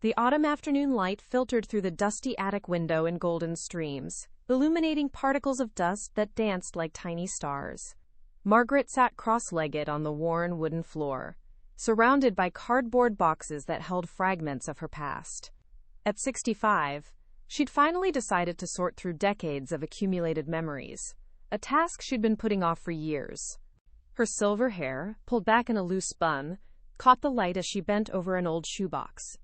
The autumn afternoon light filtered through the dusty attic window in golden streams, illuminating particles of dust that danced like tiny stars. Margaret sat cross-legged on the worn wooden floor, surrounded by cardboard boxes that held fragments of her past. At 65, she'd finally decided to sort through decades of accumulated memories, a task she'd been putting off for years. Her silver hair, pulled back in a loose bun, caught the light as she bent over an old shoebox.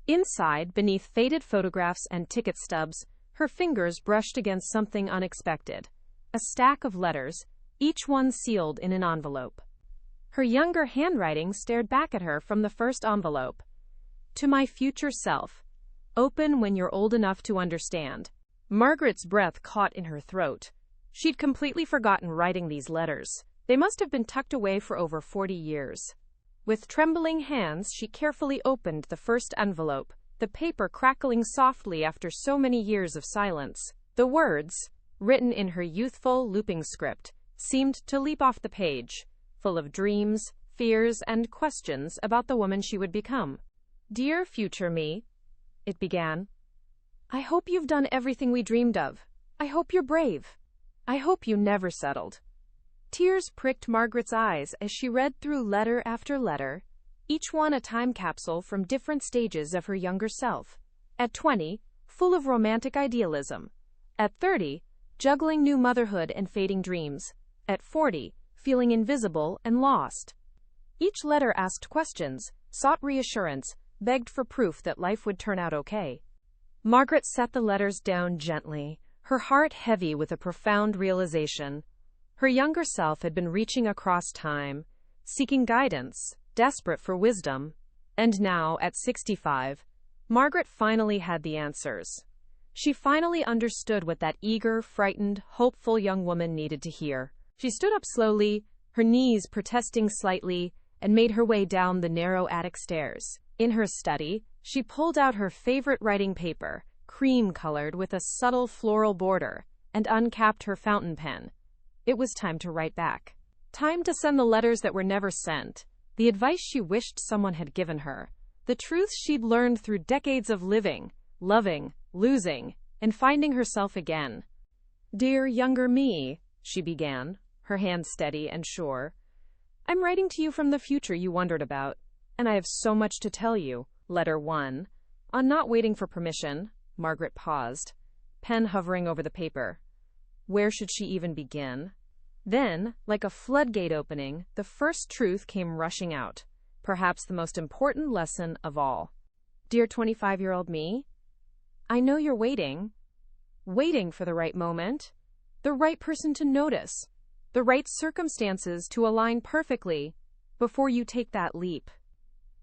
Inside, beneath faded photographs and ticket stubs, her fingers brushed against something unexpected. A stack of letters, each one sealed in an envelope. Her younger handwriting stared back at her from the first envelope. To my future self. Open when you're old enough to understand. Margaret's breath caught in her throat. She'd completely forgotten writing these letters. They must have been tucked away for over 40 years. With trembling hands, she carefully opened the first envelope, the paper crackling softly after so many years of silence. The words, written in her youthful, looping script, seemed to leap off the page, full of dreams, fears, and questions about the woman she would become. "Dear future me," it began. "I hope you've done everything we dreamed of. I hope you're brave. I hope you never settled." Tears pricked Margaret's eyes as she read through letter after letter, each one a time capsule from different stages of her younger self. At 20, full of romantic idealism. At 30, juggling new motherhood and fading dreams. At 40, feeling invisible and lost. Each letter asked questions, sought reassurance, begged for proof that life would turn out okay. Margaret set the letters down gently, her heart heavy with a profound realization. Her younger self had been reaching across time, seeking guidance, desperate for wisdom. And now, at 65, Margaret finally had the answers. She finally understood what that eager, frightened, hopeful young woman needed to hear. She stood up slowly, her knees protesting slightly, and made her way down the narrow attic stairs. In her study, she pulled out her favorite writing paper, cream-colored with a subtle floral border, and uncapped her fountain pen. It was time to write back. Time to send the letters that were never sent, the advice she wished someone had given her, the truths she'd learned through decades of living, loving, losing, and finding herself again. "Dear younger me," she began, her hand steady and sure. "I'm writing to you from the future you wondered about, and I have so much to tell you." Letter 1. On not waiting for permission, Margaret paused, pen hovering over the paper. Where should she even begin? Then, like a floodgate opening, the first truth came rushing out, perhaps the most important lesson of all. "Dear 25-year-old me, I know you're waiting for the right moment, the right person to notice, the right circumstances to align perfectly before you take that leap.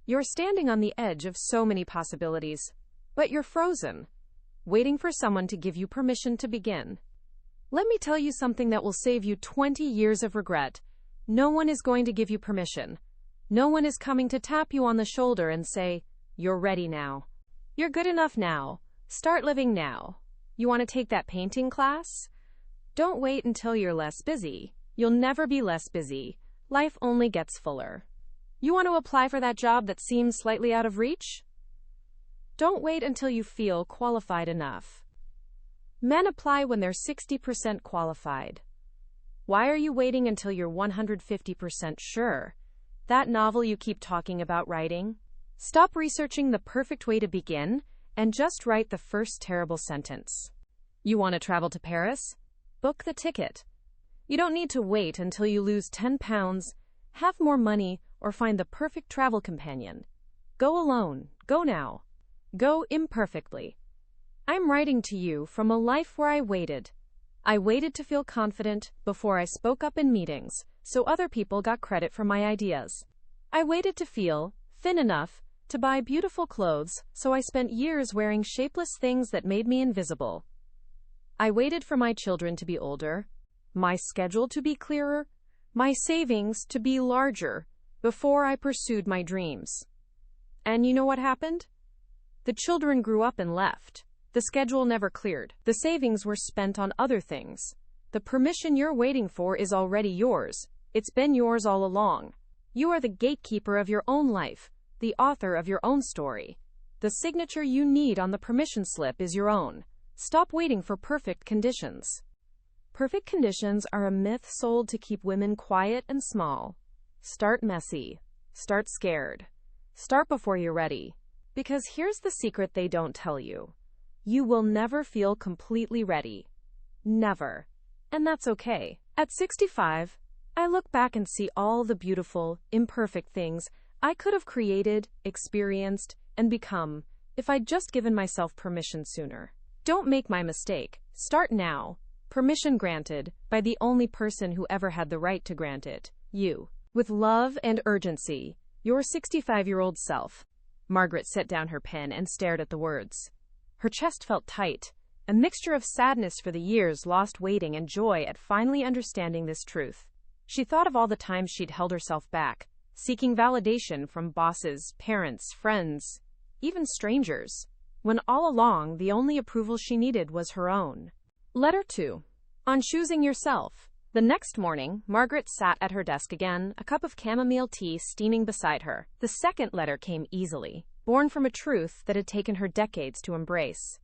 You're standing on the edge of so many possibilities, but you're frozen, waiting for someone to give you permission to begin. Let me tell you something that will save you 20 years of regret. No one is going to give you permission. No one is coming to tap you on the shoulder and say, 'You're ready now. You're good enough now. Start living now. You want to take that painting class? Don't wait until you're less busy. You'll never be less busy. Life only gets fuller. You want to apply for that job that seems slightly out of reach? Don't wait until you feel qualified enough. Men apply when they're 60% qualified. Why are you waiting until you're 150% sure? That novel you keep talking about writing? Stop researching the perfect way to begin and just write the first terrible sentence. You want to travel to Paris? Book the ticket. You don't need to wait until you lose 10 pounds, have more money, or find the perfect travel companion. Go alone. Go now. Go imperfectly. I'm writing to you from a life where I waited. I waited to feel confident before I spoke up in meetings, so other people got credit for my ideas. I waited to feel thin enough to buy beautiful clothes, so I spent years wearing shapeless things that made me invisible. I waited for my children to be older, my schedule to be clearer, my savings to be larger, before I pursued my dreams. And you know what happened? The children grew up and left. The schedule never cleared. The savings were spent on other things. The permission you're waiting for is already yours. It's been yours all along. You are the gatekeeper of your own life, the author of your own story. The signature you need on the permission slip is your own. Stop waiting for perfect conditions. Perfect conditions are a myth sold to keep women quiet and small. Start messy. Start scared. Start before you're ready. Because here's the secret they don't tell you. You will never feel completely ready. Never. And that's okay. At 65, I look back and see all the beautiful, imperfect things I could have created, experienced, and become if I'd just given myself permission sooner. Don't make my mistake. Start now. Permission granted by the only person who ever had the right to grant it, you. With love and urgency, your 65-year-old self. Margaret set down her pen and stared at the words. Her chest felt tight, a mixture of sadness for the years lost waiting and joy at finally understanding this truth. She thought of all the times she'd held herself back, seeking validation from bosses, parents, friends, even strangers, when all along the only approval she needed was her own. Letter 2. On choosing yourself. The next morning, Margaret sat at her desk again, a cup of chamomile tea steaming beside her. The second letter came easily, born from a truth that had taken her decades to embrace.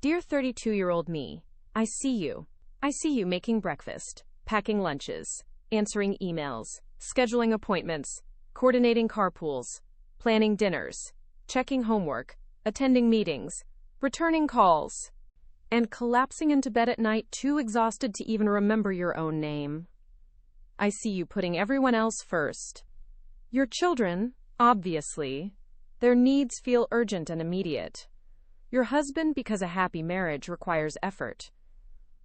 Dear 32-year-old me, I see you. I see you making breakfast, packing lunches, answering emails, scheduling appointments, coordinating carpools, planning dinners, checking homework, attending meetings, returning calls, and collapsing into bed at night too exhausted to even remember your own name. I see you putting everyone else first. Your children, obviously, their needs feel urgent and immediate. Your husband because a happy marriage requires effort.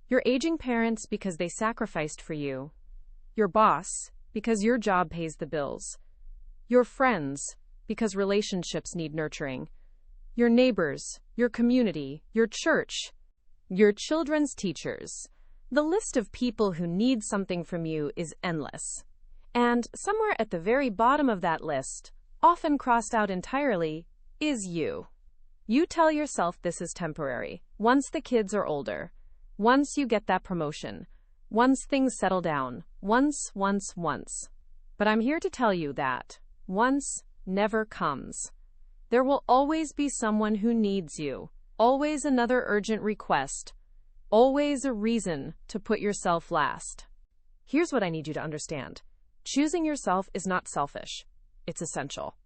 Your aging parents because they sacrificed for you. Your boss because your job pays the bills. Your friends because relationships need nurturing. Your neighbors, your community, your church, your children's teachers. The list of people who need something from you is endless. And somewhere at the very bottom of that list, often crossed out entirely, is you. You tell yourself this is temporary. Once the kids are older. Once you get that promotion. Once things settle down. Once. But I'm here to tell you that once never comes. There will always be someone who needs you. Always another urgent request. Always a reason to put yourself last. Here's what I need you to understand. Choosing yourself is not selfish. It's essential.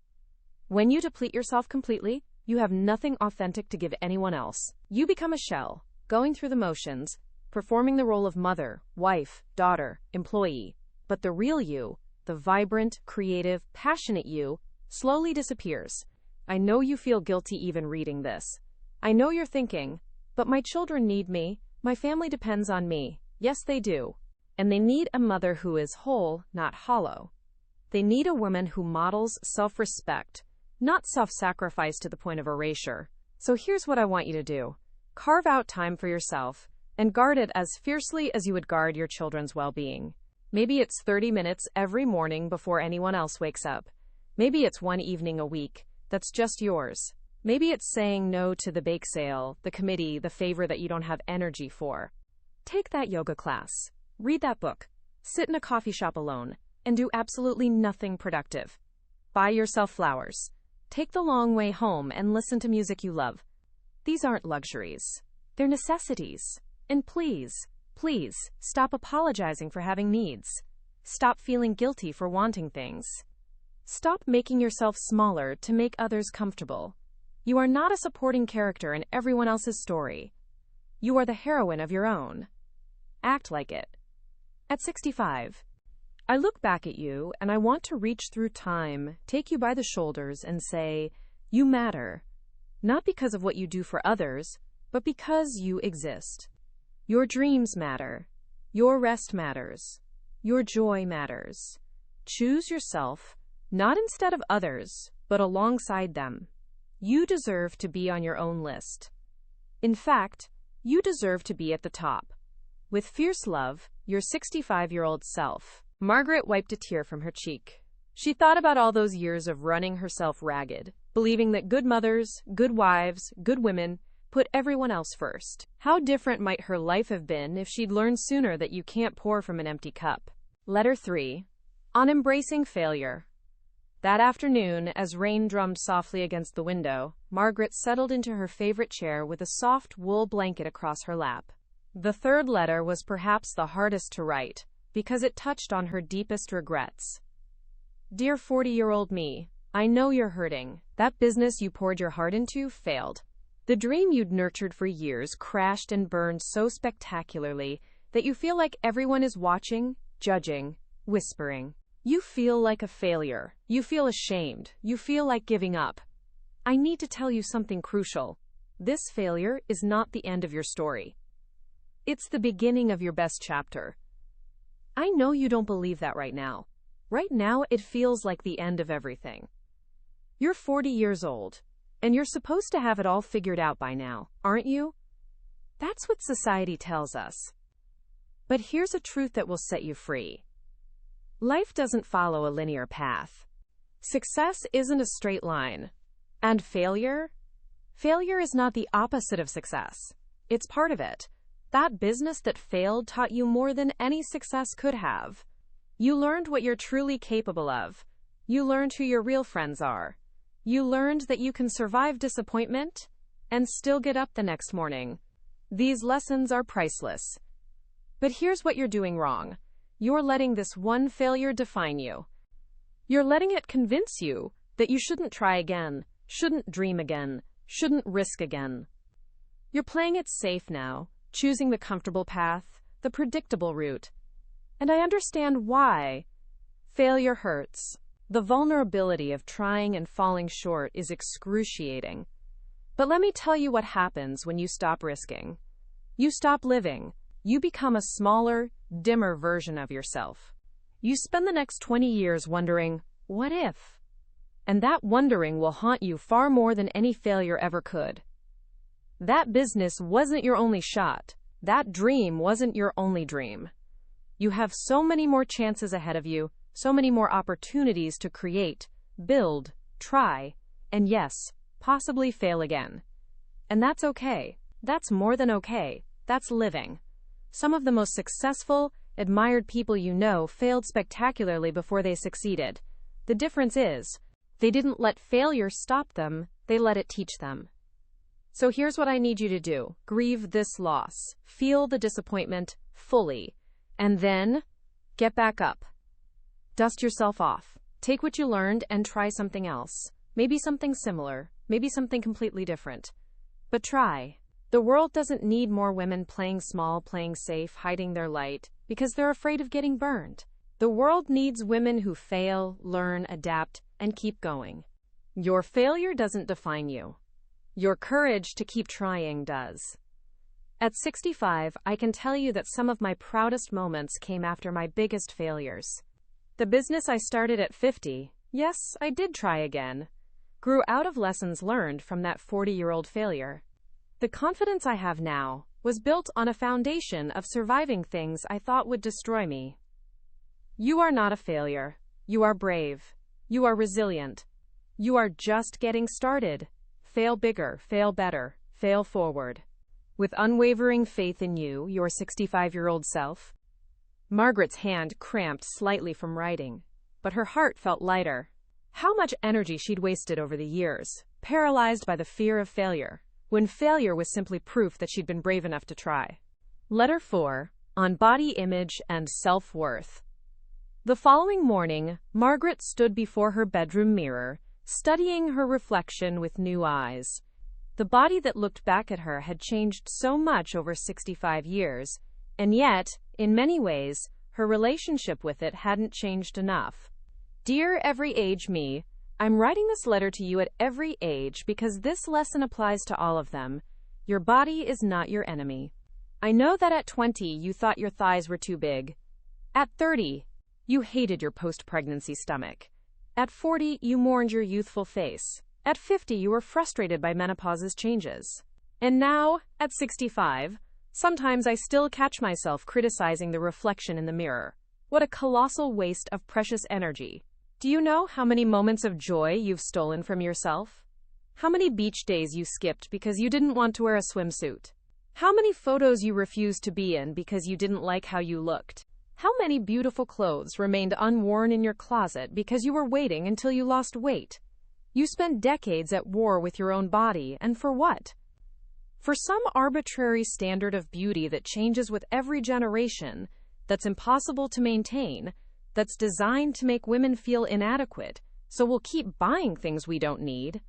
When you deplete yourself completely, you have nothing authentic to give anyone else. You become a shell, going through the motions, performing the role of mother, wife, daughter, employee. But the real you, the vibrant, creative, passionate you, slowly disappears. I know you feel guilty even reading this. I know you're thinking, but my children need me, my family depends on me. Yes, they do. And they need a mother who is whole, not hollow. They need a woman who models self-respect, not self-sacrifice to the point of erasure. So here's what I want you to do. Carve out time for yourself, and guard it as fiercely as you would guard your children's well-being. Maybe it's 30 minutes every morning before anyone else wakes up. Maybe it's one evening a week that's just yours. Maybe it's saying no to the bake sale, the committee, the favor that you don't have energy for. Take that yoga class. Read that book. Sit in a coffee shop alone and do absolutely nothing productive. Buy yourself flowers. Take the long way home and listen to music you love. These aren't luxuries. They're necessities. And please, stop apologizing for having needs. Stop feeling guilty for wanting things. Stop making yourself smaller to make others comfortable. You are not a supporting character in everyone else's story. You are the heroine of your own. Act like it. At 65, I look back at you and I want to reach through time, take you by the shoulders and say, you matter. Not because of what you do for others, but because you exist. Your dreams matter. Your rest matters. Your joy matters. Choose yourself, not instead of others, but alongside them. You deserve to be on your own list. In fact, you deserve to be at the top. With fierce love, your 65-year-old self. Margaret wiped a tear from her cheek. She thought about all those years of running herself ragged, believing that good mothers, good wives, good women put everyone else first. How different might her life have been if she'd learned sooner that you can't pour from an empty cup. Letter 3. On embracing failure. That afternoon, as rain drummed softly against the window, Margaret settled into her favorite chair with a soft wool blanket across her lap. The third letter was perhaps the hardest to write, because it touched on her deepest regrets. Dear 40-year-old me, I know you're hurting. That business you poured your heart into failed. The dream you'd nurtured for years crashed and burned so spectacularly that you feel like everyone is watching, judging, whispering. You feel like a failure. You feel ashamed. You feel like giving up. I need to tell you something crucial. This failure is not the end of your story. It's the beginning of your best chapter. I know you don't believe that right now. Right now, it feels like the end of everything. You're 40 years old, and you're supposed to have it all figured out by now, aren't you? That's what society tells us. But here's a truth that will set you free. Life doesn't follow a linear path. Success isn't a straight line. And failure? Failure is not the opposite of success. It's part of it. That business that failed taught you more than any success could have. You learned what you're truly capable of. You learned who your real friends are. You learned that you can survive disappointment and still get up the next morning. These lessons are priceless. But here's what you're doing wrong. You're letting this one failure define you. You're letting it convince you that you shouldn't try again, shouldn't dream again, shouldn't risk again. You're playing it safe now, choosing the comfortable path, the predictable route. And I understand why. Failure hurts. The vulnerability of trying and falling short is excruciating. But let me tell you what happens when you stop risking. You stop living. You become a smaller, dimmer version of yourself. You spend the next 20 years wondering, what if? And that wondering will haunt you far more than any failure ever could. That business wasn't your only shot. That dream wasn't your only dream. You have so many more chances ahead of you, so many more opportunities to create, build, try, and yes, possibly fail again. And that's okay. That's more than okay. That's living. Some of the most successful, admired people you know failed spectacularly before they succeeded. The difference is, they didn't let failure stop them, they let it teach them. So here's what I need you to do. Grieve this loss. Feel the disappointment fully. And then, get back up. Dust yourself off. Take what you learned and try something else. Maybe something similar. Maybe something completely different. But try. The world doesn't need more women playing small, playing safe, hiding their light, because they're afraid of getting burned. The world needs women who fail, learn, adapt, and keep going. Your failure doesn't define you. Your courage to keep trying does. At 65, I can tell you that some of my proudest moments came after my biggest failures. The business I started at 50, yes, I did try again, grew out of lessons learned from that 40-year-old failure. The confidence I have now was built on a foundation of surviving things I thought would destroy me. You are not a failure. You are brave. You are resilient. You are just getting started. Fail bigger, fail better, fail forward. With unwavering faith in you, your 65-year-old self. Margaret's hand cramped slightly from writing, but her heart felt lighter. How much energy she'd wasted over the years, paralyzed by the fear of failure, when failure was simply proof that she'd been brave enough to try. Letter 4, on body image and self-worth. The following morning, Margaret stood before her bedroom mirror, studying her reflection with new eyes. The body that looked back at her had changed so much over 65 years, and yet, in many ways, her relationship with it hadn't changed enough. Dear every age me, I'm writing this letter to you at every age because this lesson applies to all of them. Your body is not your enemy. I know that at 20 you thought your thighs were too big. At 30, you hated your post-pregnancy stomach. At 40, you mourned your youthful face. At 50, you were frustrated by menopause's changes. And now, at 65, sometimes I still catch myself criticizing the reflection in the mirror. What a colossal waste of precious energy. Do you know how many moments of joy you've stolen from yourself? How many beach days you skipped because you didn't want to wear a swimsuit? How many photos you refused to be in because you didn't like how you looked? How many beautiful clothes remained unworn in your closet because you were waiting until you lost weight? You spent decades at war with your own body, and for what? For some arbitrary standard of beauty that changes with every generation, that's impossible to maintain, that's designed to make women feel inadequate, so we'll keep buying things we don't need.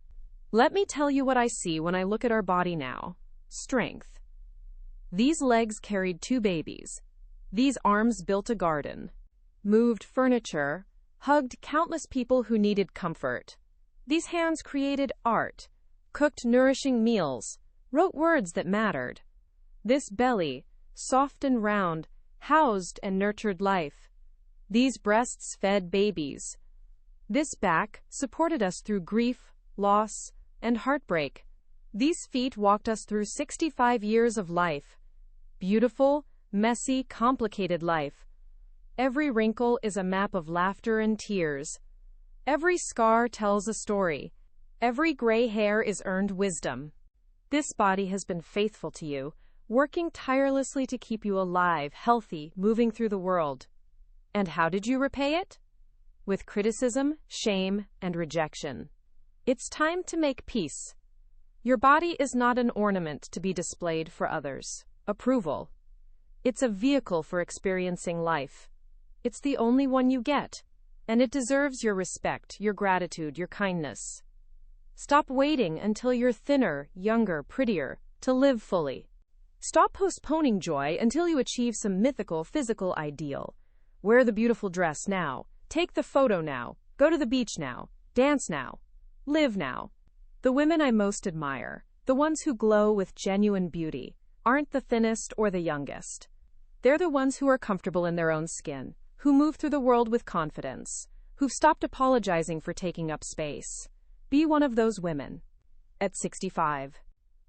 Let me tell you what I see when I look at our body now. Strength. These legs carried 2 babies. These arms built a garden, moved furniture, hugged countless people who needed comfort. These hands created art, cooked nourishing meals, wrote words that mattered. This belly, soft and round, housed and nurtured life. These breasts fed babies. This back supported us through grief, loss, and heartbreak. These feet walked us through 65 years of life. Beautiful, messy, complicated life. Every wrinkle is a map of laughter and tears. Every scar tells a story. Every gray hair is earned wisdom. This body has been faithful to you, working tirelessly to keep you alive, healthy, moving through the world. And how did you repay it? With criticism, shame, and rejection. It's time to make peace. Your body is not an ornament to be displayed for others' approval. It's a vehicle for experiencing life. It's the only one you get, and it deserves your respect, your gratitude, your kindness. Stop waiting until you're thinner, younger, prettier, to live fully. Stop postponing joy until you achieve some mythical physical ideal. Wear the beautiful dress now. Take the photo now. Go to the beach now. Dance now. Live now. The women I most admire, the ones who glow with genuine beauty, aren't the thinnest or the youngest. They're the ones who are comfortable in their own skin, who move through the world with confidence, who've stopped apologizing for taking up space. Be one of those women. At 65,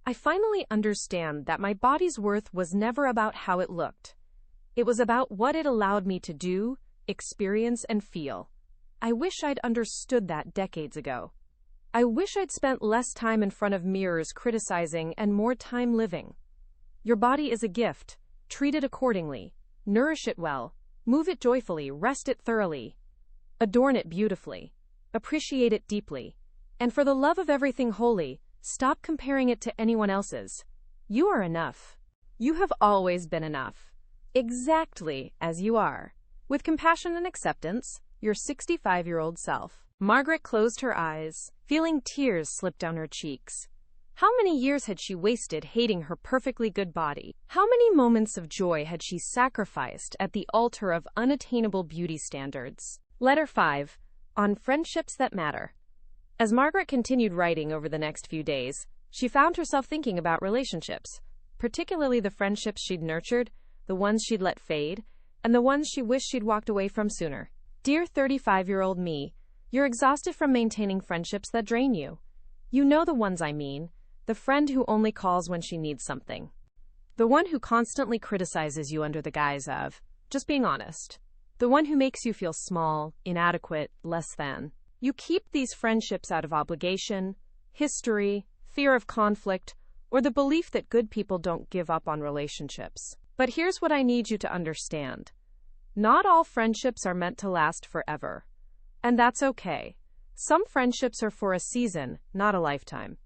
I finally understand that my body's worth was never about how it looked. It was about what it allowed me to do, experience, and feel. I wish I'd understood that decades ago. I wish I'd spent less time in front of mirrors criticizing and more time living. Your body is a gift. Treat it accordingly. Nourish it well. Move it joyfully. Rest it thoroughly. Adorn it beautifully. Appreciate it deeply. And for the love of everything holy, stop comparing it to anyone else's. You are enough. You have always been enough. Exactly as you are. With compassion and acceptance, your 65-year-old self. Margaret closed her eyes, feeling tears slip down her cheeks. How many years had she wasted hating her perfectly good body? How many moments of joy had she sacrificed at the altar of unattainable beauty standards? Letter 5. On Friendships That Matter. As Margaret continued writing over the next few days, she found herself thinking about relationships, particularly the friendships she'd nurtured, the ones she'd let fade, and the ones she wished she'd walked away from sooner. Dear 35-year-old me, you're exhausted from maintaining friendships that drain you. You know the ones I mean. The friend who only calls when she needs something. The one who constantly criticizes you under the guise of just being honest. The one who makes you feel small, inadequate, less than. You keep these friendships out of obligation, history, fear of conflict, or the belief that good people don't give up on relationships. But here's what I need you to understand. Not all friendships are meant to last forever. And that's okay. Some friendships are for a season, not a lifetime.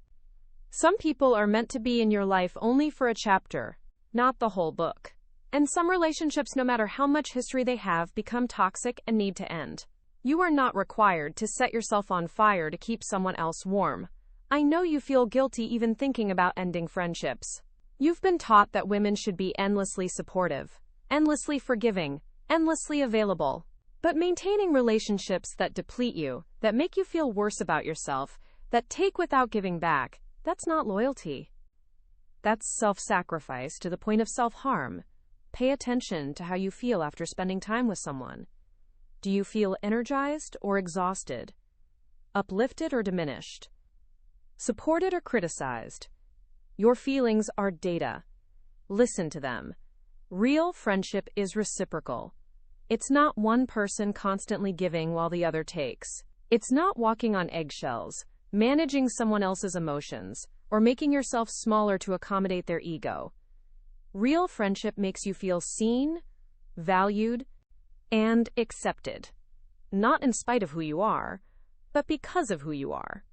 Some people are meant to be in your life only for a chapter, not the whole book. And some relationships, no matter how much history they have, become toxic and need to end. You are not required to set yourself on fire to keep someone else warm. I know you feel guilty even thinking about ending friendships. You've been taught that women should be endlessly supportive, endlessly forgiving, endlessly available. But maintaining relationships that deplete you, that make you feel worse about yourself, that take without giving back, that's not loyalty. That's self-sacrifice to the point of self-harm. Pay attention to how you feel after spending time with someone. Do you feel energized or exhausted? Uplifted or diminished? Supported or criticized? Your feelings are data. Listen to them. Real friendship is reciprocal. It's not one person constantly giving while the other takes. It's not walking on eggshells, managing someone else's emotions, or making yourself smaller to accommodate their ego. Real friendship makes you feel seen, valued, and accepted. Not in spite of who you are, but because of who you are.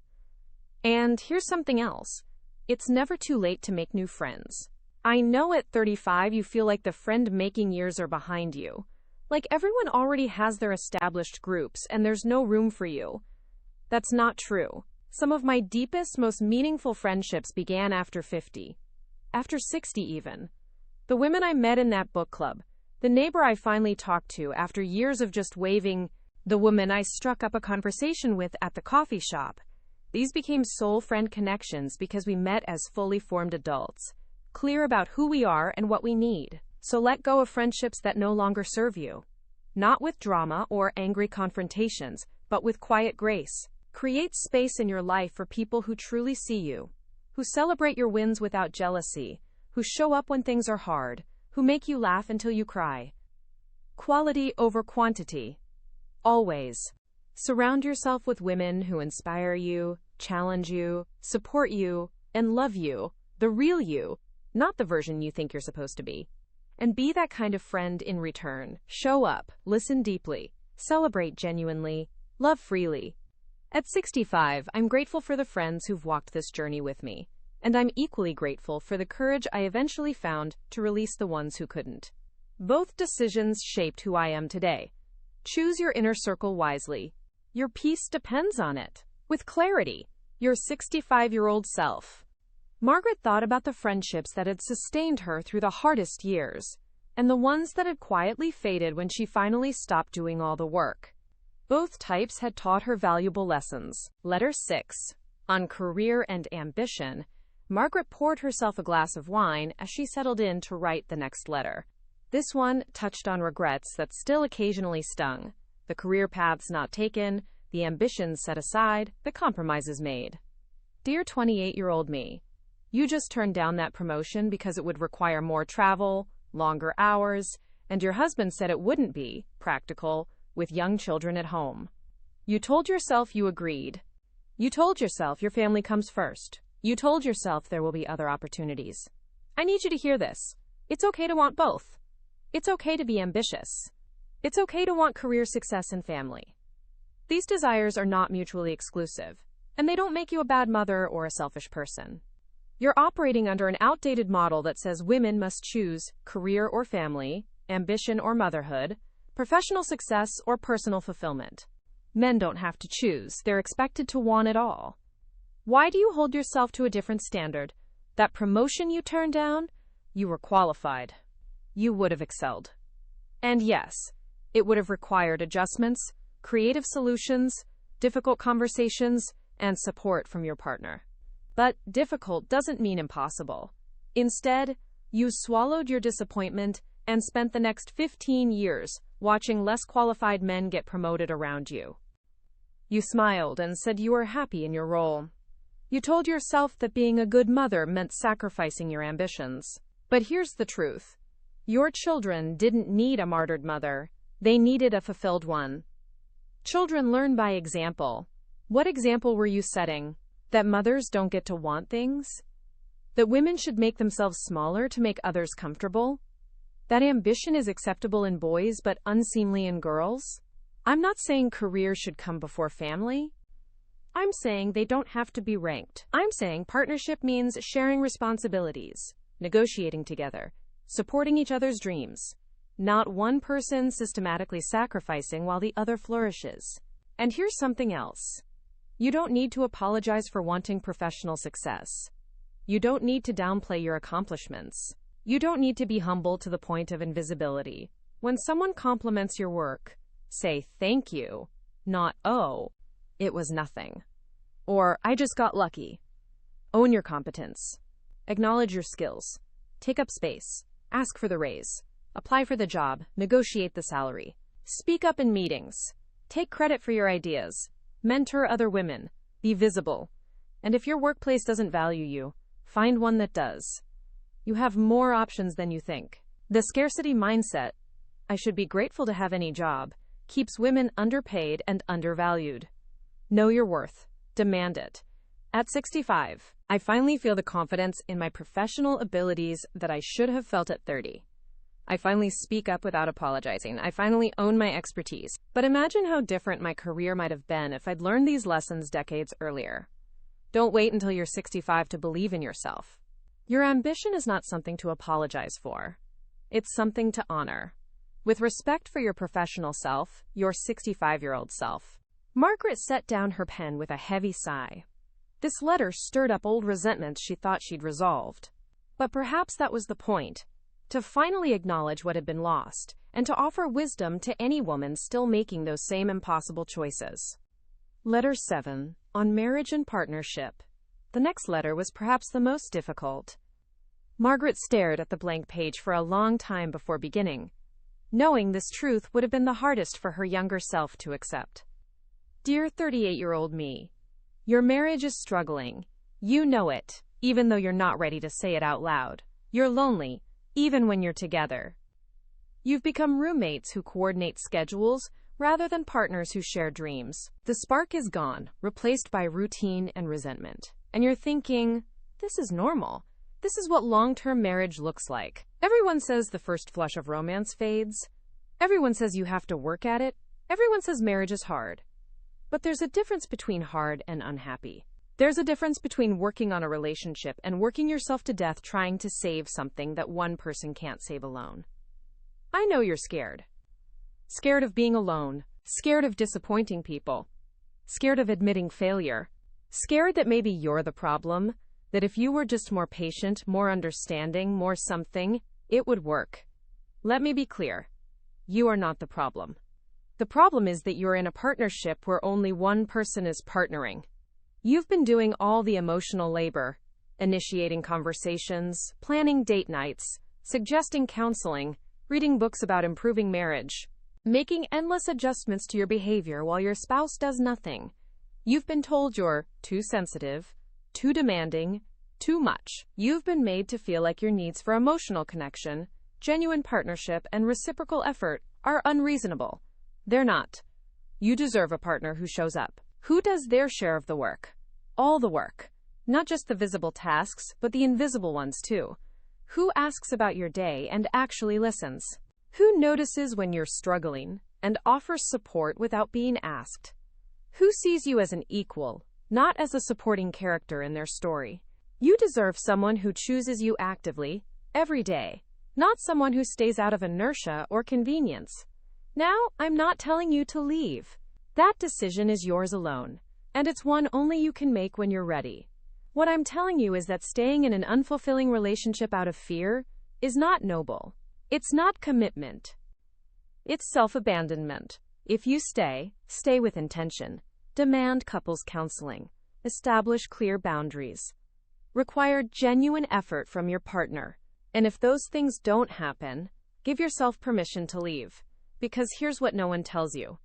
And here's something else. It's never too late to make new friends. I know at 35 you feel like the friend-making years are behind you. Like everyone already has their established groups and there's no room for you. That's not true. Some of my deepest, most meaningful friendships began after 50. After 60 even. The women I met in that book club. The neighbor I finally talked to after years of just waving. The woman I struck up a conversation with at the coffee shop. These became soul friend connections because we met as fully formed adults, clear about who we are and what we need. So let go of friendships that no longer serve you. Not with drama or angry confrontations, but with quiet grace. Create space in your life for people who truly see you, who celebrate your wins without jealousy, who show up when things are hard, who make you laugh until you cry. Quality over quantity. Always. Surround yourself with women who inspire you, challenge you, support you, and love you, the real you, not the version you think you're supposed to be. And be that kind of friend in return. Show up, listen deeply, celebrate genuinely, love freely. At 65, I'm grateful for the friends who've walked this journey with me, and I'm equally grateful for the courage I eventually found to release the ones who couldn't. Both decisions shaped who I am today. Choose your inner circle wisely. Your peace depends on it. With clarity, your 65-year-old self. Margaret thought about the friendships that had sustained her through the hardest years, and the ones that had quietly faded when she finally stopped doing all the work. Both types had taught her valuable lessons. Letter 6. On career and ambition, Margaret poured herself a glass of wine as she settled in to write the next letter. This one touched on regrets that still occasionally stung. The career paths not taken, the ambitions set aside, the compromises made. Dear 28-year-old me, you just turned down that promotion because it would require more travel, longer hours, and your husband said it wouldn't be practical with young children at home. You told yourself you agreed. You told yourself your family comes first. You told yourself there will be other opportunities. I need you to hear this. It's okay to want both. It's okay to be ambitious. It's okay to want career success and family. These desires are not mutually exclusive, and they don't make you a bad mother or a selfish person. You're operating under an outdated model that says women must choose career or family, ambition or motherhood, professional success or personal fulfillment. Men don't have to choose, they're expected to want it all. Why do you hold yourself to a different standard? That promotion you turned down? You were qualified. You would have excelled. And yes, it would have required adjustments, creative solutions, difficult conversations, and support from your partner. But difficult doesn't mean impossible. Instead, you swallowed your disappointment and spent the next 15 years watching less qualified men get promoted around you. You smiled and said you were happy in your role. You told yourself that being a good mother meant sacrificing your ambitions. But here's the truth. Your children didn't need a martyred mother. They needed a fulfilled one. Children learn by example. What example were you setting? That mothers don't get to want things? That women should make themselves smaller to make others comfortable? That ambition is acceptable in boys but unseemly in girls? I'm not saying career should come before family. I'm saying they don't have to be ranked. I'm saying partnership means sharing responsibilities, negotiating together, supporting each other's dreams, not one person systematically sacrificing while the other flourishes. And here's something else. You don't need to apologize for wanting professional success. You don't need to downplay your accomplishments. You don't need to be humble to the point of invisibility. When someone compliments your work, say thank you, not oh, it was nothing. Or I just got lucky. Own your competence. Acknowledge your skills. Take up space. Ask for the raise. Apply for the job. Negotiate the salary. Speak up in meetings. Take credit for your ideas. Mentor other women. Be visible. And if your workplace doesn't value you, find one that does. You have more options than you think. The scarcity mindset, I should be grateful to have any job, keeps women underpaid and undervalued. Know your worth. Demand it. At 65, I finally feel the confidence in my professional abilities that I should have felt at 30. I finally speak up without apologizing. I finally own my expertise. But imagine how different my career might have been if I'd learned these lessons decades earlier. Don't wait until you're 65 to believe in yourself. Your ambition is not something to apologize for. It's something to honor. With respect for your professional self, your 65-year-old self. Margaret set down her pen with a heavy sigh. This letter stirred up old resentments she thought she'd resolved. But perhaps that was the point. To finally acknowledge what had been lost, and to offer wisdom to any woman still making those same impossible choices. Letter 7, on marriage and partnership. The next letter was perhaps the most difficult. Margaret stared at the blank page for a long time before beginning. Knowing this truth would have been the hardest for her younger self to accept. Dear 38-year-old me, your marriage is struggling. You know it, even though you're not ready to say it out loud. You're lonely, even when you're together. You've become roommates who coordinate schedules rather than partners who share dreams. The spark is gone, replaced by routine and resentment. And you're thinking, this is normal. This is what long-term marriage looks like. Everyone says the first flush of romance fades. Everyone says you have to work at it. Everyone says marriage is hard. But there's a difference between hard and unhappy. There's a difference between working on a relationship and working yourself to death trying to save something that one person can't save alone. I know you're scared. Scared of being alone. Scared of disappointing people. Scared of admitting failure. Scared that maybe you're the problem. That if you were just more patient, more understanding, more something, it would work. Let me be clear. You are not the problem. The problem is that you're in a partnership where only one person is partnering. You've been doing all the emotional labor, initiating conversations, planning date nights, suggesting counseling, reading books about improving marriage, making endless adjustments to your behavior while your spouse does nothing. You've been told you're too sensitive, too demanding, too much. You've been made to feel like your needs for emotional connection, genuine partnership, and reciprocal effort are unreasonable. They're not. You deserve a partner who shows up, who does their share of the work. All the work. Not just the visible tasks, but the invisible ones too. Who asks about your day and actually listens. Who notices when you're struggling and offers support without being asked. Who sees you as an equal, not as a supporting character in their story. You deserve someone who chooses you actively, every day, not someone who stays out of inertia or convenience. Now, I'm not telling you to leave. That decision is yours alone, and it's one only you can make when you're ready. What I'm telling you is that staying in an unfulfilling relationship out of fear is not noble. It's not commitment. It's self-abandonment. If you stay, stay with intention. Demand couples counseling. Establish clear boundaries. Require genuine effort from your partner. And if those things don't happen, give yourself permission to leave. Because here's what no one tells you.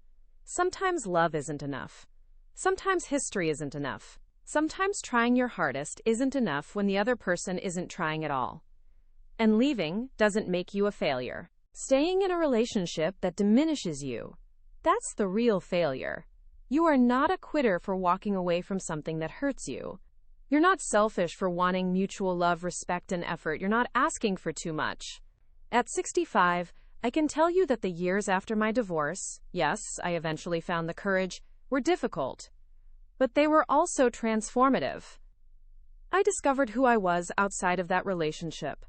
Sometimes love isn't enough. Sometimes history isn't enough. Sometimes trying your hardest isn't enough when the other person isn't trying at all. And leaving doesn't make you a failure. Staying in a relationship that diminishes you, that's the real failure. You are not a quitter for walking away from something that hurts you. You're not selfish for wanting mutual love, respect, and effort. You're not asking for too much. At 65, I can tell you that the years after my divorce, yes, I eventually found the courage, were difficult. But they were also transformative. I discovered who I was outside of that relationship.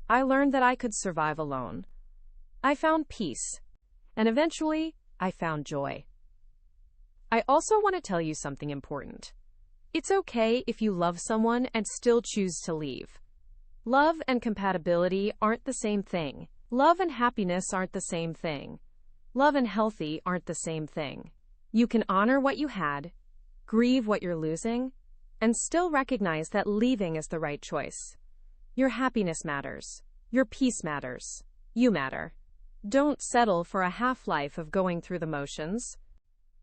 I learned that I could survive alone. I found peace. And eventually, I found joy. I also want to tell you something important. It's okay if you love someone and still choose to leave. Love and compatibility aren't the same thing. Love and happiness aren't the same thing. Love and healthy aren't the same thing. You can honor what you had, grieve what you're losing, and still recognize that leaving is the right choice. Your happiness matters. Your peace matters. You matter. Don't settle for a half-life of going through the motions.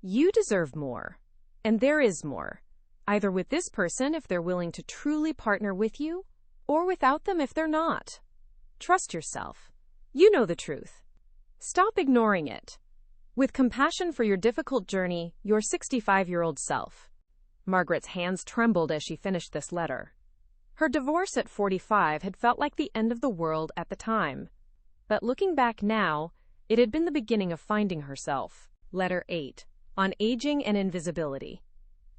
You deserve more. And there is more. Either with this person if they're willing to truly partner with you, or without them if they're not. Trust yourself. You know the truth. Stop ignoring it. With compassion for your difficult journey, your 65-year-old self. Margaret's hands trembled as she finished this letter. Her divorce at 45 had felt like the end of the world at the time. But looking back now, it had been the beginning of finding herself. Letter 8. On Aging and Invisibility.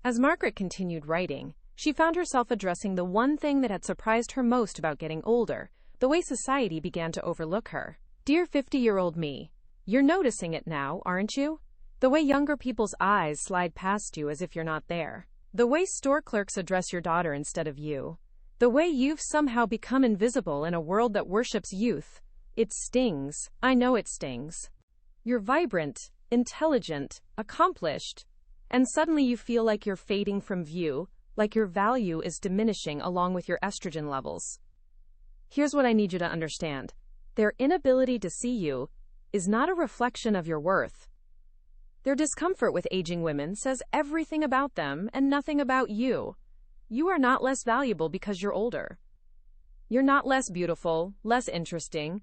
As Margaret continued writing, she found herself addressing the one thing that had surprised her most about getting older, the way society began to overlook her. Dear 50-year-old me, you're noticing it now, aren't you? The way younger people's eyes slide past you as if you're not there. The way store clerks address your daughter instead of you. The way you've somehow become invisible in a world that worships youth. It stings. I know it stings. You're vibrant, intelligent, accomplished, and suddenly you feel like you're fading from view, like your value is diminishing along with your estrogen levels. Here's what I need you to understand. Their inability to see you is not a reflection of your worth. Their discomfort with aging women says everything about them and nothing about you. You are not less valuable because you're older. You're not less beautiful, less interesting,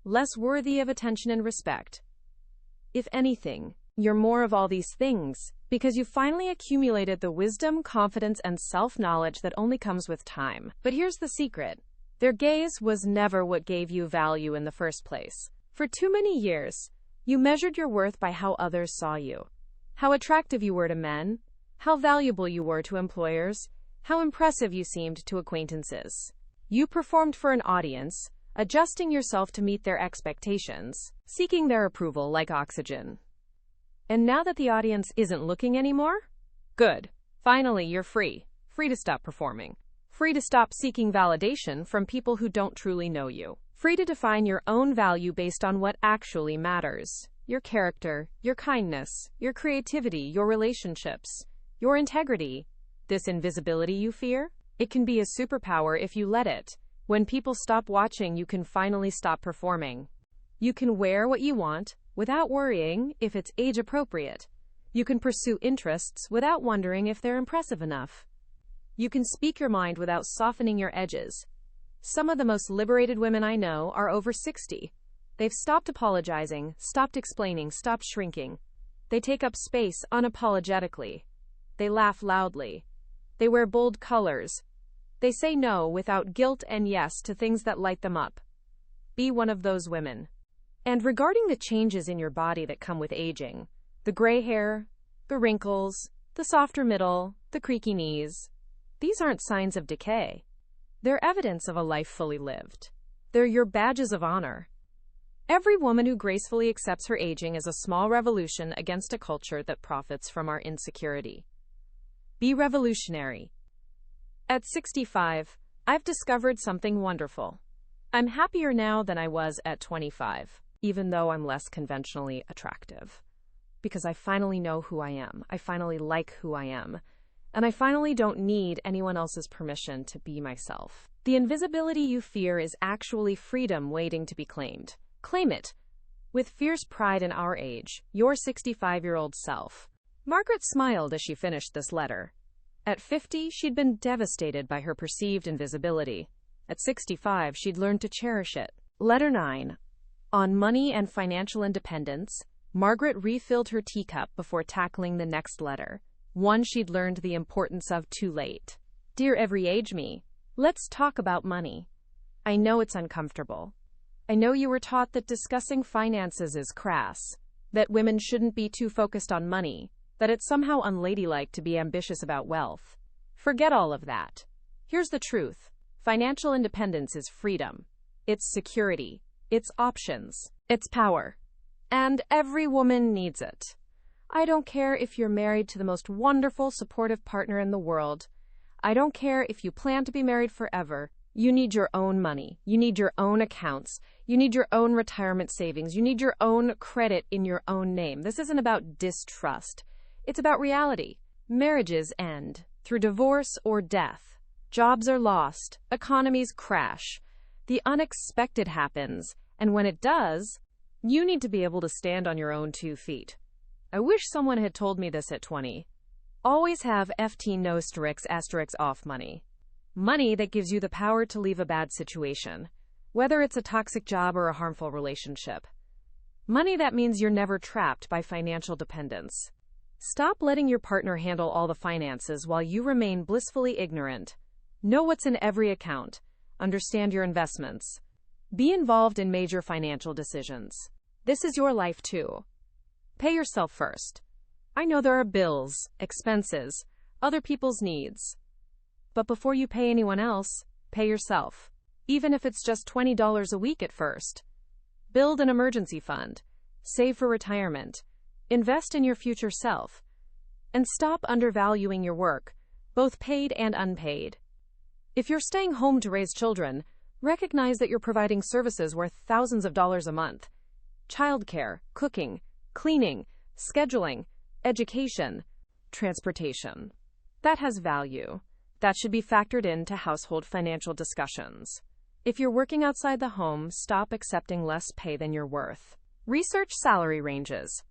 less worthy of attention and respect. If anything, you're more of all these things because you finally accumulated the wisdom, confidence, and self-knowledge that only comes with time. But here's the secret. Their gaze was never what gave you value in the first place. For too many years, you measured your worth by how others saw you. How attractive you were to men, how valuable you were to employers, how impressive you seemed to acquaintances. You performed for an audience, adjusting yourself to meet their expectations, seeking their approval like oxygen. And now that the audience isn't looking anymore? Good. Finally, you're free. Free to stop performing. Free to stop seeking validation from people who don't truly know you. Free to define your own value based on what actually matters. Your character, your kindness, your creativity, your relationships, your integrity. This invisibility you fear? It can be a superpower if you let it. When people stop watching, you can finally stop performing. You can wear what you want without worrying if it's age appropriate. You can pursue interests without wondering if they're impressive enough. You can speak your mind without softening your edges. Some of the most liberated women I know are over 60. They've stopped apologizing, stopped explaining, stopped shrinking. They take up space unapologetically. They laugh loudly. They wear bold colors. They say no without guilt and yes to things that light them up. Be one of those women. And regarding the changes in your body that come with aging, the gray hair, the wrinkles, the softer middle, the creaky knees, these aren't signs of decay. They're evidence of a life fully lived. They're your badges of honor. Every woman who gracefully accepts her aging is a small revolution against a culture that profits from our insecurity. Be revolutionary. At 65, I've discovered something wonderful. I'm happier now than I was at 25, even though I'm less conventionally attractive. Because I finally know who I am. I finally like who I am. And I finally don't need anyone else's permission to be myself. The invisibility you fear is actually freedom waiting to be claimed. Claim it. With fierce pride in our age, your 65-year-old self. Margaret smiled as she finished this letter. At 50, she'd been devastated by her perceived invisibility. At 65, she'd learned to cherish it. Letter 9. On money and financial independence, Margaret refilled her teacup before tackling the next letter. One she'd learned the importance of too late. Dear every age me, let's talk about money. I know it's uncomfortable. I know you were taught that discussing finances is crass, that women shouldn't be too focused on money, that it's somehow unladylike to be ambitious about wealth. Forget all of that. Here's the truth. Financial independence is freedom. It's security. It's options. It's power. And every woman needs it. I don't care if you're married to the most wonderful, supportive partner in the world. I don't care if you plan to be married forever. You need your own money. You need your own accounts. You need your own retirement savings. You need your own credit in your own name. This isn't about distrust. It's about reality. Marriages end through divorce or death. Jobs are lost. Economies crash. The unexpected happens. And when it does, you need to be able to stand on your own 2 feet. I wish someone had told me this at 20. Always have FT no asterisk off money. Money that gives you the power to leave a bad situation, whether it's a toxic job or a harmful relationship. Money that means you're never trapped by financial dependence. Stop letting your partner handle all the finances while you remain blissfully ignorant. Know what's in every account. Understand your investments. Be involved in major financial decisions. This is your life too. Pay yourself first. I know there are bills, expenses, other people's needs. But before you pay anyone else, pay yourself. Even if it's just $20 a week at first. Build an emergency fund. Save for retirement. Invest in your future self. And stop undervaluing your work, both paid and unpaid. If you're staying home to raise children, recognize that you're providing services worth thousands of dollars a month. Childcare, cooking, cleaning, scheduling, education, transportation. That has value. That should be factored into household financial discussions. If you're working outside the home, stop accepting less pay than you're worth. Research salary ranges.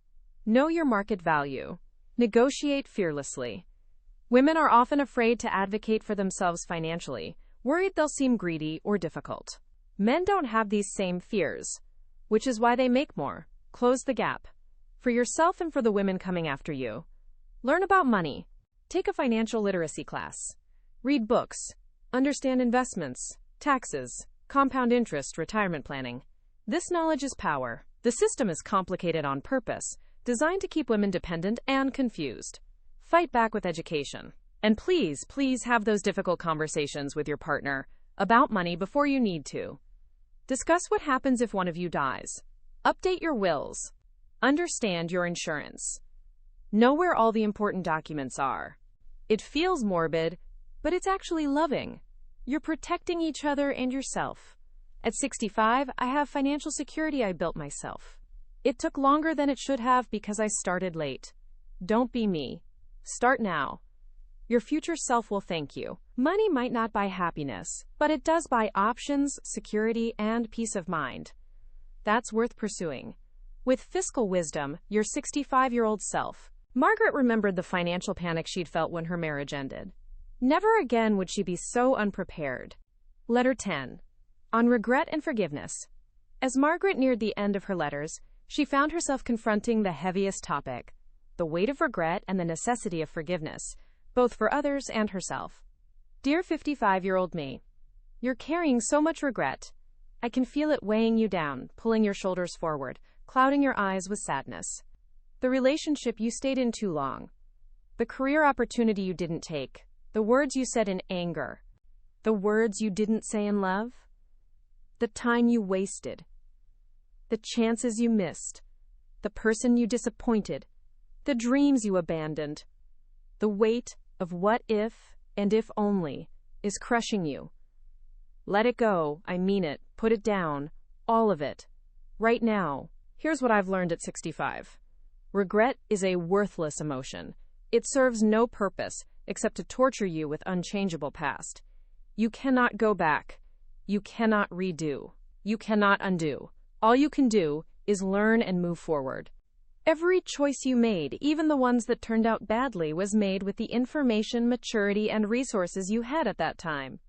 Know your market value. Negotiate fearlessly. Women are often afraid to advocate for themselves financially, worried they'll seem greedy or difficult. Men don't have these same fears, which is why they make more. Close the gap. For yourself and for the women coming after you. Learn about money. Take a financial literacy class. Read books. Understand investments, taxes, compound interest, retirement planning. This knowledge is power. The system is complicated on purpose, designed to keep women dependent and confused. Fight back with education. And please have those difficult conversations with your partner about money before you need to. Discuss what happens if one of you dies. Update your wills. Understand your insurance. Know where all the important documents are. It feels morbid, but it's actually loving. You're protecting each other and yourself. At 65, I have financial security I built myself. It took longer than it should have because I started late. Don't be me. Start now. Your future self will thank you. Money might not buy happiness, but it does buy options, security, and peace of mind. That's worth pursuing. With fiscal wisdom, your 65-year-old self. Margaret remembered the financial panic she'd felt when her marriage ended. Never again would she be so unprepared. Letter 10. On regret and forgiveness. As Margaret neared the end of her letters, she found herself confronting the heaviest topic, the weight of regret and the necessity of forgiveness, both for others and herself. Dear 55-year-old me, you're carrying so much regret. I can feel it weighing you down, pulling your shoulders forward, clouding your eyes with sadness. The relationship you stayed in too long. The career opportunity you didn't take. The words you said in anger. The words you didn't say in love. The time you wasted. The chances you missed. The person you disappointed. The dreams you abandoned. The weight of what if and if only is crushing you. Let it go. I mean it. Put it down. All of it. Right now. Here's what I've learned at 65. Regret is a worthless emotion. It serves no purpose except to torture you with unchangeable past. You cannot go back. You cannot redo. You cannot undo. All you can do is learn and move forward. Every choice you made, even the ones that turned out badly, was made with the information, maturity, and resources you had at that time.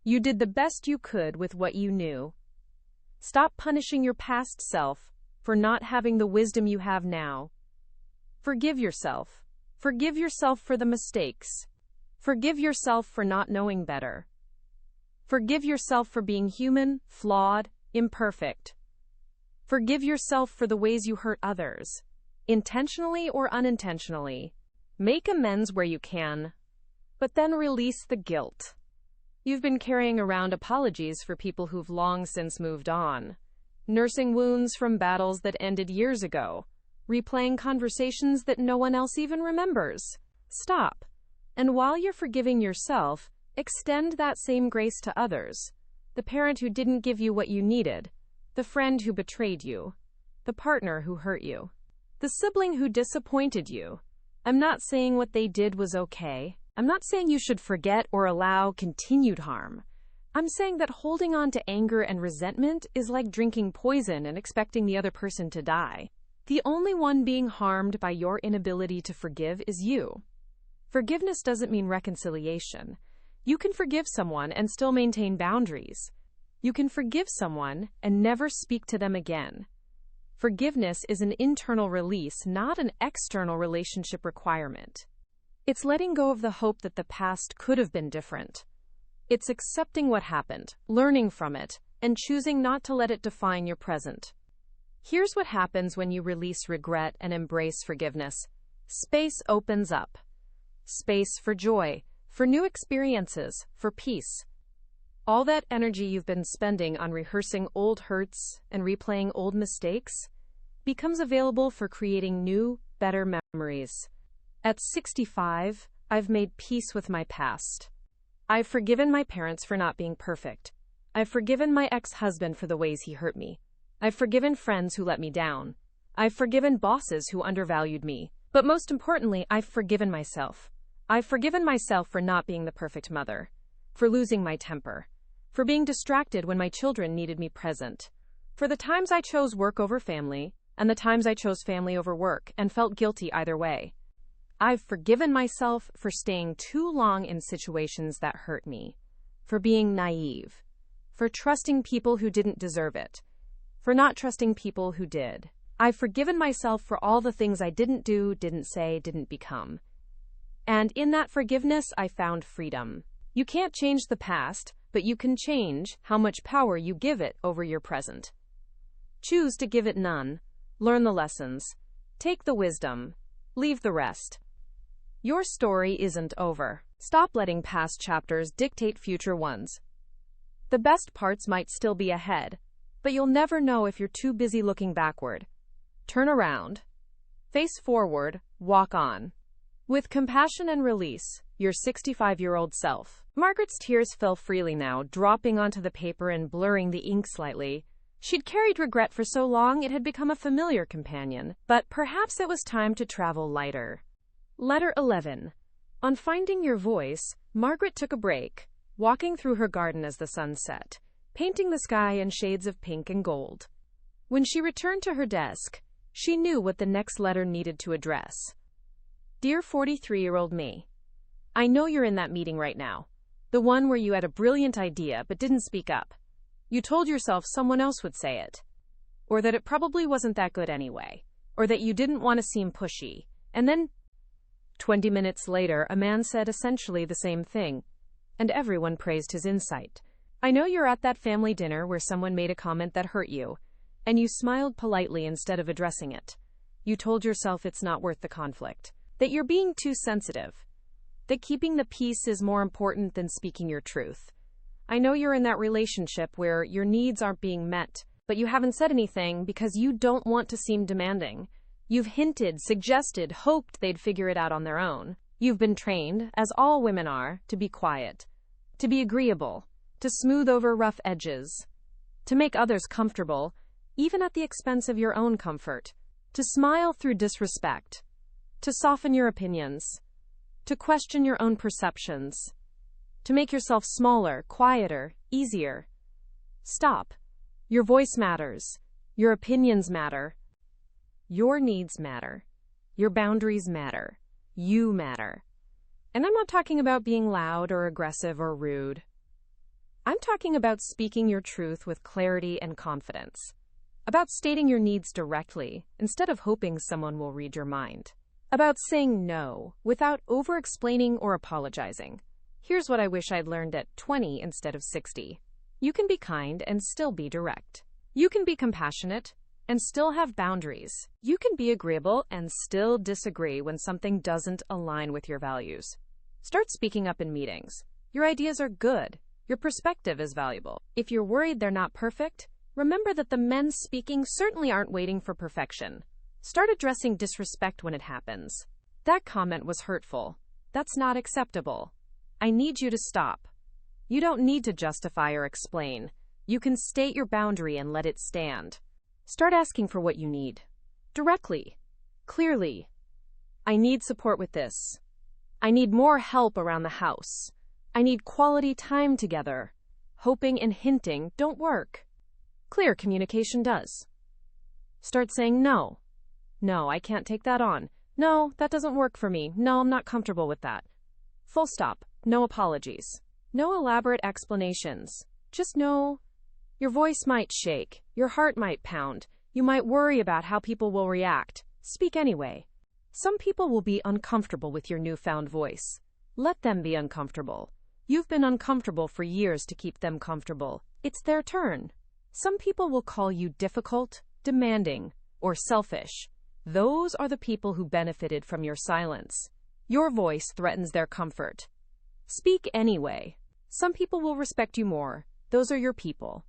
You did the best you could with what you knew. Stop punishing your past self for not having the wisdom you have now. Forgive yourself. Forgive yourself for the mistakes. Forgive yourself for not knowing better. Forgive yourself for being human, flawed, imperfect. Forgive yourself for the ways you hurt others, intentionally or unintentionally. Make amends where you can, but then release the guilt. You've been carrying around apologies for people who've long since moved on, nursing wounds from battles that ended years ago, replaying conversations that no one else even remembers. Stop. And while you're forgiving yourself, extend that same grace to others. The parent who didn't give you what you needed, the friend who betrayed you, the partner who hurt you, the sibling who disappointed you. I'm not saying what they did was okay. I'm not saying you should forget or allow continued harm. I'm saying that holding on to anger and resentment is like drinking poison and expecting the other person to die. The only one being harmed by your inability to forgive is you. Forgiveness doesn't mean reconciliation. You can forgive someone and still maintain boundaries. You can forgive someone and never speak to them again. Forgiveness is an internal release, not an external relationship requirement. It's letting go of the hope that the past could have been different. It's accepting what happened, learning from it, and choosing not to let it define your present. Here's what happens when you release regret and embrace forgiveness. Space opens up. Space for joy, for new experiences, for peace. All that energy you've been spending on rehearsing old hurts and replaying old mistakes becomes available for creating new, better memories. At 65, I've made peace with my past. I've forgiven my parents for not being perfect. I've forgiven my ex-husband for the ways he hurt me. I've forgiven friends who let me down. I've forgiven bosses who undervalued me. But most importantly, I've forgiven myself. I've forgiven myself for not being the perfect mother, for losing my temper, for being distracted when my children needed me present, for the times I chose work over family, and the times I chose family over work and felt guilty either way. I've forgiven myself for staying too long in situations that hurt me, for being naive, for trusting people who didn't deserve it, for not trusting people who did. I've forgiven myself for all the things I didn't do, didn't say, didn't become. And in that forgiveness, I found freedom. You can't change the past, but you can change how much power you give it over your present. Choose to give it none. Learn the lessons. Take the wisdom. Leave the rest. Your story isn't over. Stop letting past chapters dictate future ones. The best parts might still be ahead, but you'll never know if you're too busy looking backward. Turn around. Face forward. Walk on. With compassion and release, your 65-year-old self. Margaret's tears fell freely now, dropping onto the paper and blurring the ink slightly. She'd carried regret for so long it had become a familiar companion, but perhaps it was time to travel lighter. Letter 11. On finding your voice, Margaret took a break, walking through her garden as the sun set, painting the sky in shades of pink and gold. When she returned to her desk, she knew what the next letter needed to address. Dear 43-year-old me, I know you're in that meeting right now, the one where you had a brilliant idea but didn't speak up. You told yourself someone else would say it, or that it probably wasn't that good anyway, or that you didn't want to seem pushy, and then 20 minutes later, a man said essentially the same thing, and everyone praised his insight. I know you're at that family dinner where someone made a comment that hurt you, and you smiled politely instead of addressing it. You told yourself it's not worth the conflict, that you're being too sensitive, that keeping the peace is more important than speaking your truth. I know you're in that relationship where your needs aren't being met, but you haven't said anything because you don't want to seem demanding. You've hinted, suggested, hoped they'd figure it out on their own. You've been trained, as all women are, to be quiet, to be agreeable, to smooth over rough edges, to make others comfortable, even at the expense of your own comfort, to smile through disrespect, to soften your opinions, to question your own perceptions, to make yourself smaller, quieter, easier. Stop. Your voice matters. Your opinions matter. Your needs matter. Your boundaries matter. You matter. And I'm not talking about being loud or aggressive or rude. I'm talking about speaking your truth with clarity and confidence. About stating your needs directly instead of hoping someone will read your mind. About saying no without over-explaining or apologizing. Here's what I wish I'd learned at 20 instead of 60. You can be kind and still be direct. You can be compassionate and still have boundaries. You can be agreeable and still disagree when something doesn't align with your values. Start speaking up in meetings. Your ideas are good. Your perspective is valuable. If you're worried they're not perfect, remember that the men speaking certainly aren't waiting for perfection. Start addressing disrespect when it happens. That comment was hurtful. That's not acceptable. I need you to stop. You don't need to justify or explain. You can state your boundary and let it stand. Start asking for what you need. Directly. Clearly. I need support with this. I need more help around the house. I need quality time together. Hoping and hinting don't work. Clear communication does. Start saying no. No, I can't take that on. No, that doesn't work for me. No, I'm not comfortable with that. Full stop. No apologies. No elaborate explanations. Just no. Your voice might shake. Your heart might pound. You might worry about how people will react. Speak anyway. Some people will be uncomfortable with your newfound voice. Let them be uncomfortable. You've been uncomfortable for years to keep them comfortable. It's their turn. Some people will call you difficult, demanding, or selfish. Those are the people who benefited from your silence. Your voice threatens their comfort. Speak anyway. Some people will respect you more. Those are your people.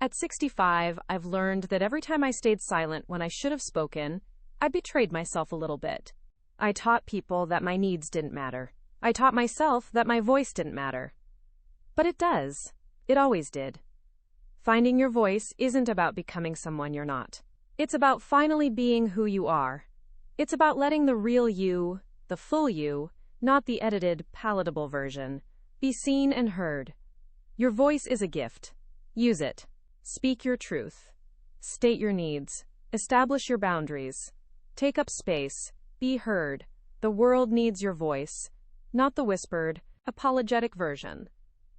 At 65, I've learned that every time I stayed silent when I should have spoken, I betrayed myself a little bit. I taught people that my needs didn't matter. I taught myself that my voice didn't matter. But it does. It always did. Finding your voice isn't about becoming someone you're not. It's about finally being who you are. It's about letting the real you, the full you, not the edited, palatable version, be seen and heard. Your voice is a gift. Use it. Speak your truth. State your needs. Establish your boundaries. Take up space. Be heard. The world needs your voice, not the whispered, apologetic version.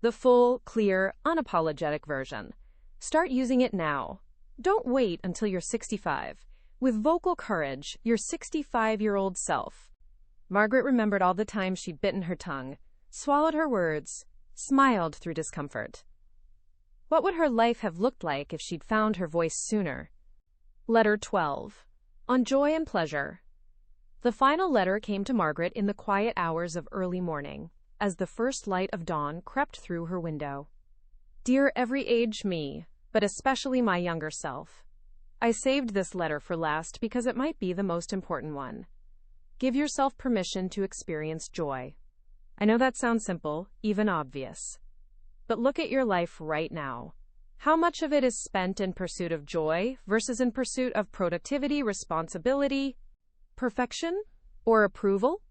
The full, clear, unapologetic version. Start using it now. Don't wait until you're 65. With vocal courage, your 65-year-old self. Margaret remembered all the times she'd bitten her tongue, swallowed her words, smiled through discomfort. What would her life have looked like if she'd found her voice sooner? Letter 12. On Joy and Pleasure. The final letter came to Margaret in the quiet hours of early morning, as the first light of dawn crept through her window. Dear every age me, but especially my younger self. I saved this letter for last because it might be the most important one. Give yourself permission to experience joy. I know that sounds simple, even obvious. But look at your life right now. How much of it is spent in pursuit of joy versus in pursuit of productivity, responsibility, perfection, or approval?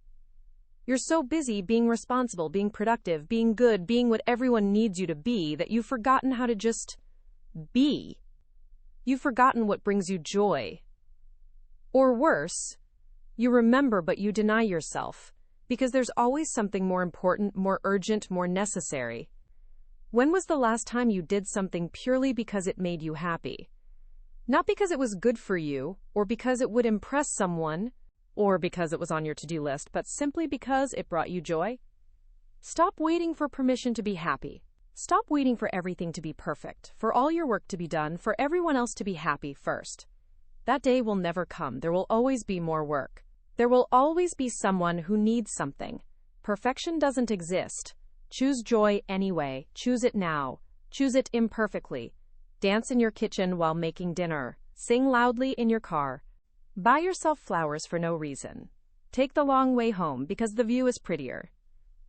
You're so busy being responsible, being productive, being good, being what everyone needs you to be that you've forgotten how to just be. You've forgotten what brings you joy. Or worse, you remember but you deny yourself, because there's always something more important, more urgent, more necessary. When was the last time you did something purely because it made you happy? Not because it was good for you, or because it would impress someone, or because it was on your to-do list, but simply because it brought you joy? Stop waiting for permission to be happy. Stop waiting for everything to be perfect, for all your work to be done, for everyone else to be happy first. That day will never come. There will always be more work. There will always be someone who needs something. Perfection doesn't exist. Choose joy anyway. Choose it now. Choose it imperfectly. Dance in your kitchen while making dinner. Sing loudly in your car. Buy yourself flowers for no reason. Take the long way home because the view is prettier.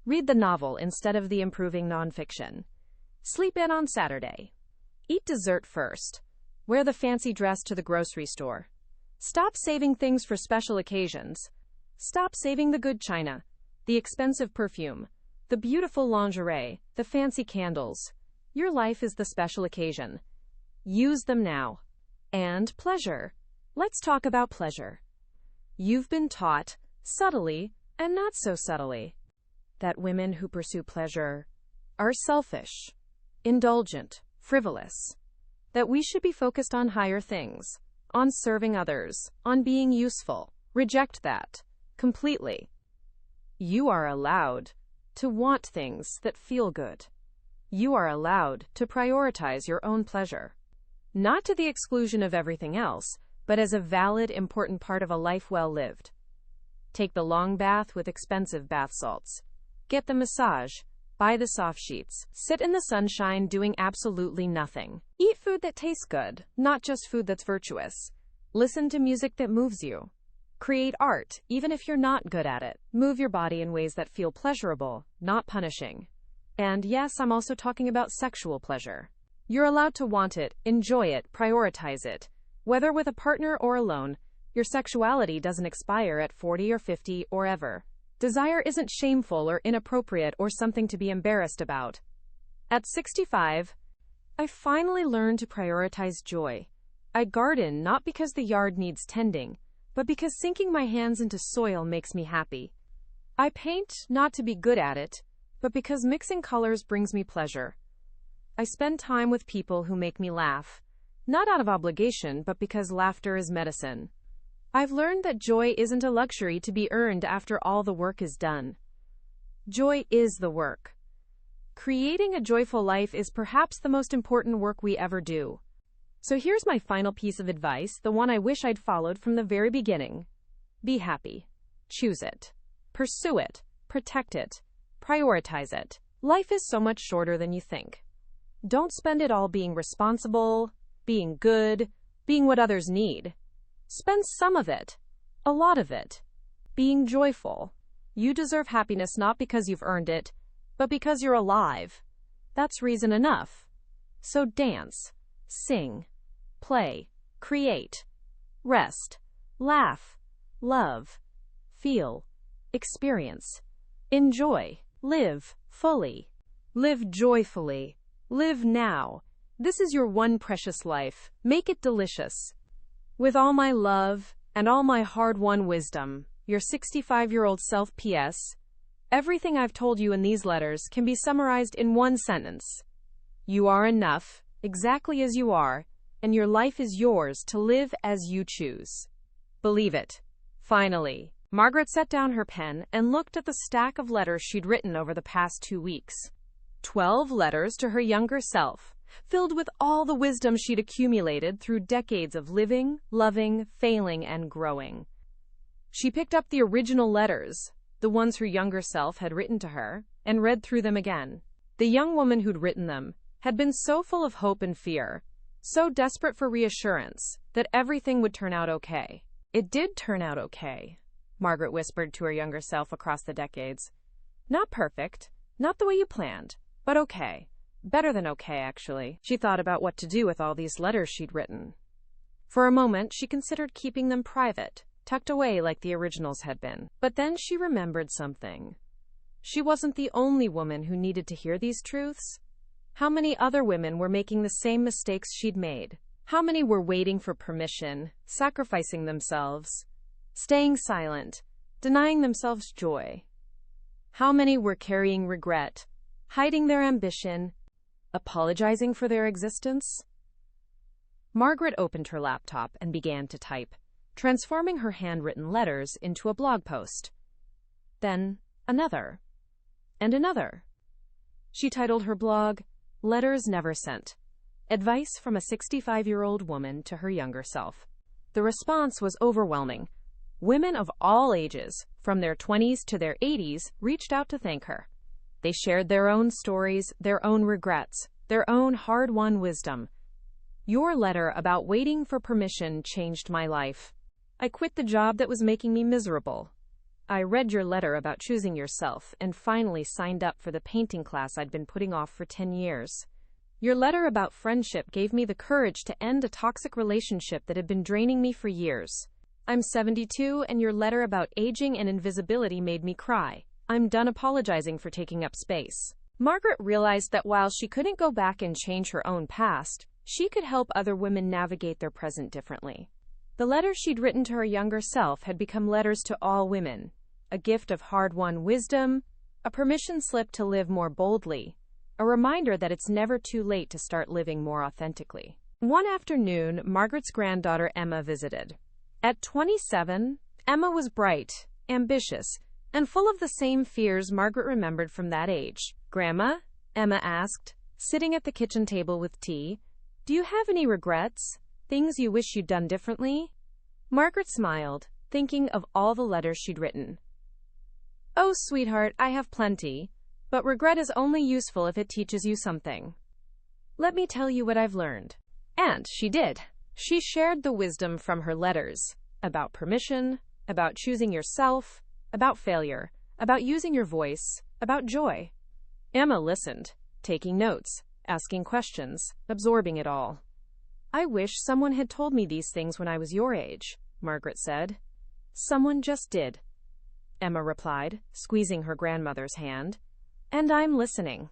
Read the novel instead of the improving nonfiction. Sleep in on Saturday. Eat dessert first. Wear the fancy dress to the grocery store. Stop saving things for special occasions. Stop saving the good china, the expensive perfume, the beautiful lingerie, the fancy candles. Your life is the special occasion. Use them now. And pleasure. Let's talk about pleasure. You've been taught, subtly and not so subtly, that women who pursue pleasure are selfish, indulgent, frivolous, that we should be focused on higher things, on serving others, on being useful. Reject that completely. You are allowed to want things that feel good. You are allowed to prioritize your own pleasure, not to the exclusion of everything else, but as a valid, important part of a life well lived. Take the long bath with expensive bath salts. Get the massage. Buy the soft sheets. Sit in the sunshine doing absolutely nothing. Eat food that tastes good, not just food that's virtuous. Listen to music that moves you. Create art, even if you're not good at it. Move your body in ways that feel pleasurable, not punishing. And yes, I'm also talking about sexual pleasure. You're allowed to want it, enjoy it, prioritize it. Whether with a partner or alone, your sexuality doesn't expire at 40 or 50 or ever. Desire isn't shameful or inappropriate or something to be embarrassed about. At 65, I finally learned to prioritize joy. I garden not because the yard needs tending, but because sinking my hands into soil makes me happy. I paint not to be good at it, but because mixing colors brings me pleasure. I spend time with people who make me laugh, not out of obligation, but because laughter is medicine. I've learned that joy isn't a luxury to be earned after all the work is done. Joy is the work. Creating a joyful life is perhaps the most important work we ever do. So here's my final piece of advice, the one I wish I'd followed from the very beginning. Be happy. Choose it. Pursue it. Protect it. Prioritize it. Life is so much shorter than you think. Don't spend it all being responsible, being good, being what others need. Spend some of it, a lot of it, being joyful. You deserve happiness not because you've earned it, but because you're alive. That's reason enough. So dance, sing, play, create, rest, laugh, love, feel, experience, enjoy, live fully, live joyfully, live now. This is your one precious life. Make it delicious. With all my love and all my hard-won wisdom, your 65-year-old self. P.S. Everything I've told you in these letters can be summarized in one sentence. You are enough, exactly as you are, and your life is yours to live as you choose. Believe it. Finally, Margaret set down her pen and looked at the stack of letters she'd written over the past 2 weeks. 12 letters to her younger self, filled with all the wisdom she'd accumulated through decades of living, loving, failing, and growing. She picked up the original letters, the ones her younger self had written to her, and read through them again. The young woman who'd written them had been so full of hope and fear, so desperate for reassurance that everything would turn out okay. It did turn out okay, Margaret whispered to her younger self across the decades. Not perfect, not the way you planned, but okay. Better than okay, actually. She thought about what to do with all these letters she'd written. For a moment, she considered keeping them private, tucked away like the originals had been. But then she remembered something. She wasn't the only woman who needed to hear these truths. How many other women were making the same mistakes she'd made? How many were waiting for permission, sacrificing themselves, staying silent, denying themselves joy? How many were carrying regret, hiding their ambition, apologizing for their existence? Margaret opened her laptop and began to type, transforming her handwritten letters into a blog post. Then another, and another. She titled her blog, Letters Never Sent. Advice from a 65-year-old woman to her younger self. The response was overwhelming. Women of all ages, from their 20s to their 80s, reached out to thank her. They shared their own stories, their own regrets, their own hard-won wisdom. Your letter about waiting for permission changed my life. I quit the job that was making me miserable. I read your letter about choosing yourself and finally signed up for the painting class I'd been putting off for 10 years. Your letter about friendship gave me the courage to end a toxic relationship that had been draining me for years. I'm 72, and your letter about aging and invisibility made me cry. I'm done apologizing for taking up space. Margaret realized that while she couldn't go back and change her own past, she could help other women navigate their present differently. The letters she'd written to her younger self had become letters to all women, a gift of hard-won wisdom, a permission slip to live more boldly, a reminder that it's never too late to start living more authentically. One afternoon, Margaret's granddaughter Emma visited. At 27, Emma was bright, ambitious, and full of the same fears Margaret remembered from that age. "Grandma," Emma asked, sitting at the kitchen table with tea, "do you have any regrets? Things you wish you'd done differently?" Margaret smiled, thinking of all the letters she'd written. "Oh, sweetheart, I have plenty, but regret is only useful if it teaches you something. Let me tell you what I've learned." And she did. She shared the wisdom from her letters, about permission, about choosing yourself, about failure, about using your voice, about joy. Emma listened, taking notes, asking questions, absorbing it all. "I wish someone had told me these things when I was your age," Margaret said. "Someone just did," Emma replied, squeezing her grandmother's hand. "And I'm listening."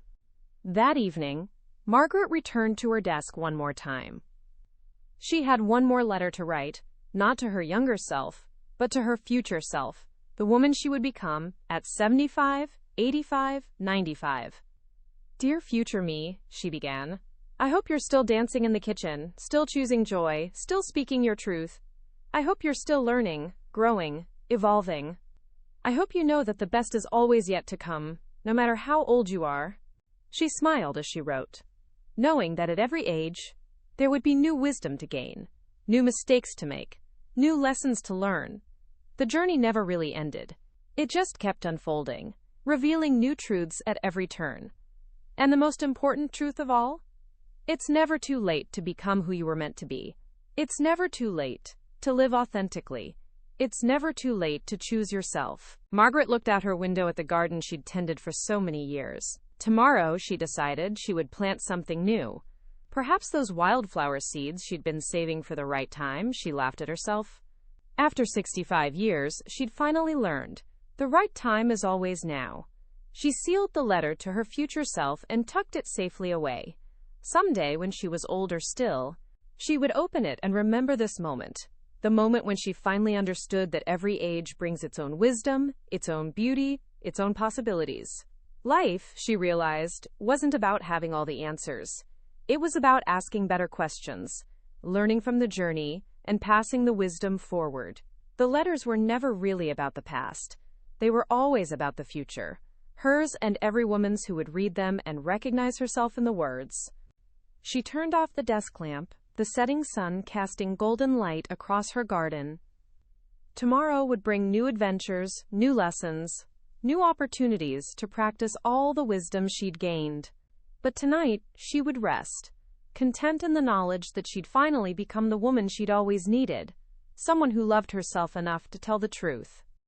That evening, Margaret returned to her desk one more time. She had one more letter to write, not to her younger self, but to her future self, the woman she would become at 75, 85, 95. "Dear future me," she began, "I hope you're still dancing in the kitchen, still choosing joy, still speaking your truth. I hope you're still learning, growing, evolving. I hope you know that the best is always yet to come, no matter how old you are." She smiled as she wrote, knowing that at every age, there would be new wisdom to gain, new mistakes to make, new lessons to learn. The journey never really ended. It just kept unfolding, revealing new truths at every turn. And the most important truth of all? It's never too late to become who you were meant to be. It's never too late to live authentically. It's never too late to choose yourself. Margaret looked out her window at the garden she'd tended for so many years. Tomorrow, she decided, she would plant something new. Perhaps those wildflower seeds she'd been saving for the right time, she laughed at herself. After 65 years, she'd finally learned. The right time is always now. She sealed the letter to her future self and tucked it safely away. Someday, when she was older still, she would open it and remember this moment. The moment when she finally understood that every age brings its own wisdom, its own beauty, its own possibilities. Life, she realized, wasn't about having all the answers. It was about asking better questions, learning from the journey, and passing the wisdom forward. The letters were never really about the past. They were always about the future, hers and every woman's who would read them and recognize herself in the words. She turned off the desk lamp, the setting sun casting golden light across her garden. Tomorrow would bring new adventures, new lessons, new opportunities to practice all the wisdom she'd gained. But tonight, she would rest, content in the knowledge that she'd finally become the woman she'd always needed, someone who loved herself enough to tell the truth.